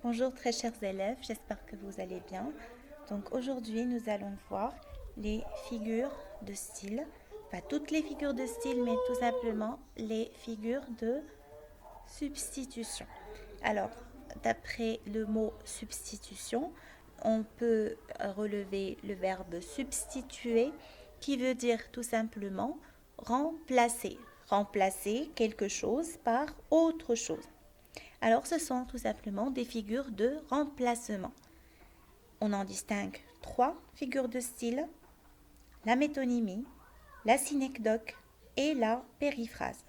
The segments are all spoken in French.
Bonjour très chers élèves, j'espère que vous allez bien. Donc aujourd'hui nous allons voir les figures de style, pas toutes les figures de style mais tout simplement les figures de substitution. Alors d'après le mot substitution, on peut relever le verbe substituer qui veut dire tout simplement remplacer, remplacer quelque chose par autre chose. Alors, ce sont tout simplement des figures de remplacement. On en distingue trois figures de style, la métonymie, la synecdoque et la périphrase.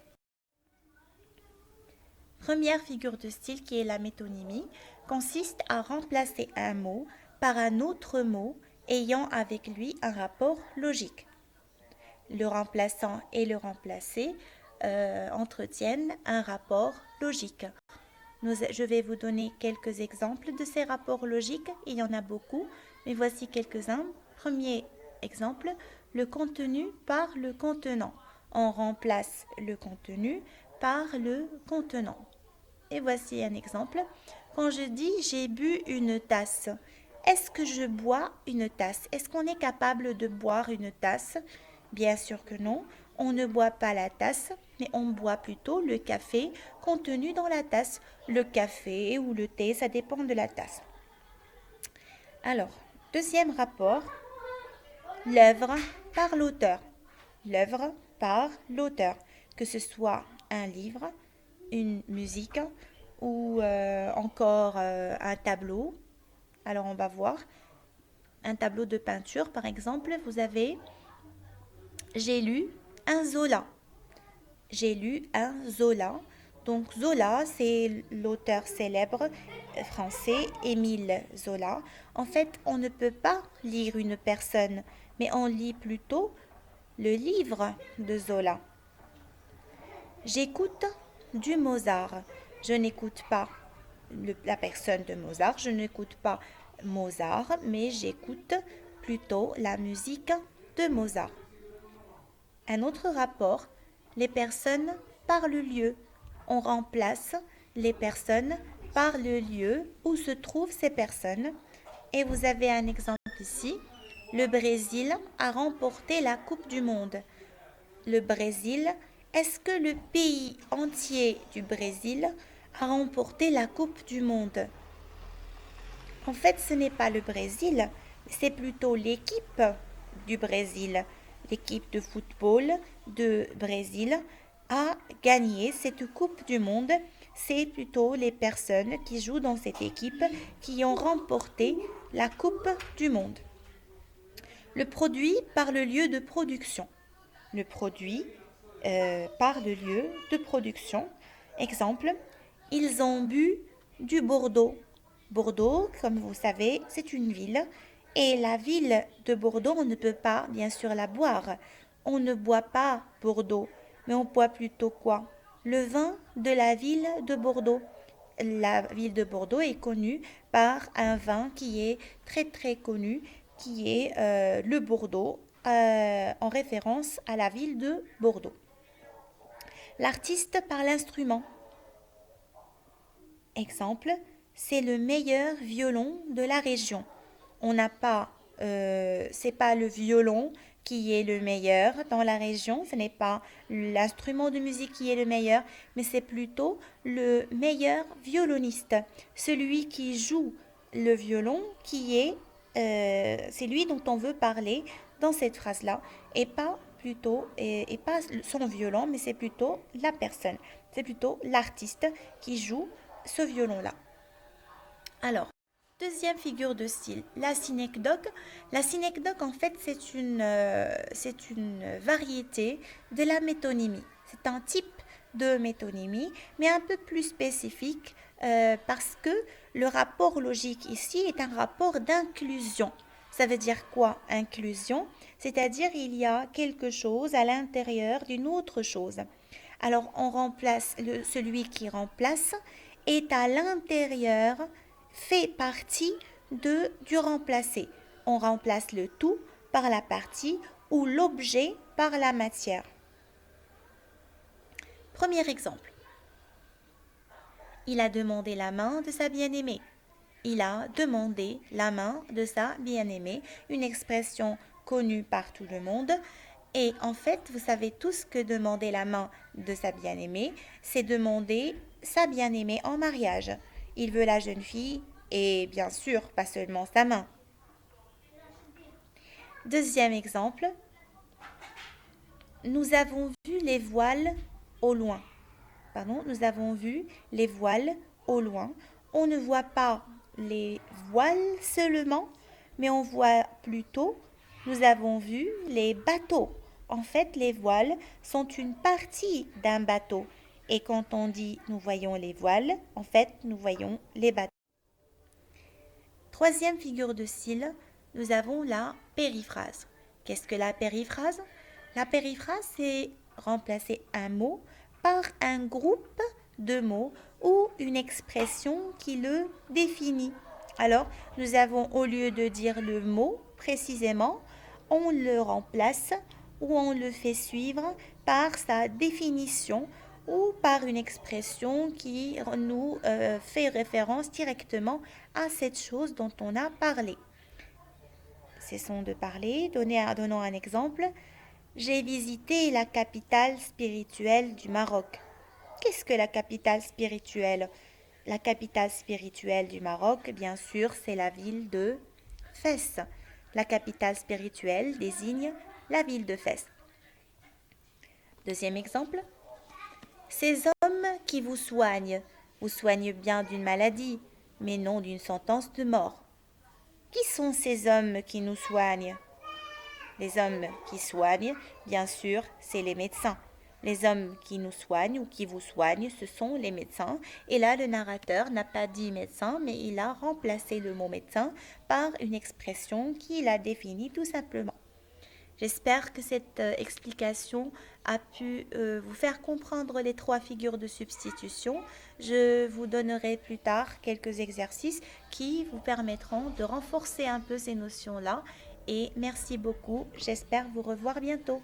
Première figure de style qui est la métonymie consiste à remplacer un mot par un autre mot ayant avec lui un rapport logique. Le remplaçant et le remplacé entretiennent un rapport logique. Je vais vous donner quelques exemples de ces rapports logiques. Il y en a beaucoup, mais voici quelques-uns. Premier exemple, le contenu par le contenant. On remplace le contenu par le contenant. Et voici un exemple. Quand je dis j'ai bu une tasse, est-ce que je bois une tasse? Est-ce qu'on est capable de boire une tasse? Bien sûr que non. On ne boit pas la tasse, mais on boit plutôt le café contenu dans la tasse. Le café ou le thé, ça dépend de la tasse. Alors, deuxième rapport, l'œuvre par l'auteur. L'œuvre par l'auteur, que ce soit un livre, une musique ou encore un tableau. Alors, on va voir un tableau de peinture, par exemple. Vous avez j'ai lu un Zola. J'ai lu un Zola. Donc Zola, c'est l'auteur célèbre français Émile Zola. En fait, on ne peut pas lire une personne, mais on lit plutôt le livre de Zola. J'écoute du Mozart. Je n'écoute pas la personne de Mozart, je n'écoute pas Mozart, mais j'écoute plutôt la musique de Mozart. Un autre rapport, les personnes par le lieu. On remplace les personnes par le lieu où se trouvent ces personnes. Et vous avez un exemple ici. Le Brésil a remporté la Coupe du Monde. Le Brésil, est-ce que le pays entier du Brésil a remporté la Coupe du Monde? En fait, ce n'est pas le Brésil, c'est plutôt l'équipe du Brésil. L'équipe de football de Brésil a gagné cette Coupe du Monde. C'est plutôt les personnes qui jouent dans cette équipe qui ont remporté la Coupe du Monde. Le produit par le lieu de production. Le produit par le lieu de production. Exemple, ils ont bu du Bordeaux. Bordeaux, comme vous savez, c'est une ville. Et la ville de Bordeaux, on ne peut pas, bien sûr, la boire. On ne boit pas Bordeaux, mais on boit plutôt quoi? Le vin de la ville de Bordeaux. La ville de Bordeaux est connue par un vin qui est très très connu, qui est le Bordeaux, en référence à la ville de Bordeaux. L'artiste par l'instrument. Exemple, c'est le meilleur violon de la région. On n'a pas, c'est pas le violon qui est le meilleur dans la région, ce n'est pas l'instrument de musique qui est le meilleur, mais c'est plutôt le meilleur violoniste, celui qui joue le violon qui est, c'est lui dont on veut parler dans cette phrase-là, et pas plutôt, et pas son violon, mais c'est plutôt la personne, c'est plutôt l'artiste qui joue ce violon-là. Alors, deuxième figure de style, la synecdoque. La synecdoque, en fait, c'est une variété de la métonymie. C'est un type de métonymie, mais un peu plus spécifique parce que le rapport logique ici est un rapport d'inclusion. Ça veut dire quoi, inclusion? C'est-à-dire il y a quelque chose à l'intérieur d'une autre chose. Alors, on remplace celui qui remplace est à l'intérieur, fait partie du remplacé. On remplace le tout par la partie ou l'objet par la matière. Premier exemple. Il a demandé la main de sa bien-aimée. il a demandé la main de sa bien-aimée, une expression connue par tout le monde. Et en fait, vous savez tous que demander la main de sa bien-aimée, c'est demander sa bien-aimée en mariage. Il veut la jeune fille et bien sûr, pas seulement sa main. Deuxième exemple, nous avons vu les voiles au loin. Pardon, nous avons vu les voiles au loin. On ne voit pas les voiles seulement, mais on voit plutôt, nous avons vu les bateaux. En fait, les voiles sont une partie d'un bateau. Et quand on dit nous voyons les voiles, en fait, nous voyons les bateaux. Troisième figure de style, nous avons la périphrase. Qu'est-ce que la périphrase? La périphrase, c'est remplacer un mot par un groupe de mots ou une expression qui le définit. Alors, nous avons, au lieu de dire le mot précisément, on le remplace ou on le fait suivre par sa définition ou par une expression qui nous fait référence directement à cette chose dont on a parlé. Cessons de parler, donnons un exemple. J'ai visité la capitale spirituelle du Maroc. Qu'est-ce que la capitale spirituelle? La capitale spirituelle du Maroc, bien sûr, c'est la ville de Fès. La capitale spirituelle désigne la ville de Fès. Deuxième exemple. Ces hommes qui vous soignent bien d'une maladie, mais non d'une sentence de mort. Qui sont ces hommes qui nous soignent? Les hommes qui soignent, bien sûr, c'est les médecins. Les hommes qui nous soignent ou qui vous soignent, ce sont les médecins. Et là, le narrateur n'a pas dit médecin, mais il a remplacé le mot médecin par une expression qu'il a définie tout simplement. J'espère que cette explication a pu vous faire comprendre les trois figures de substitution. Je vous donnerai plus tard quelques exercices qui vous permettront de renforcer un peu ces notions-là. Et merci beaucoup. J'espère vous revoir bientôt.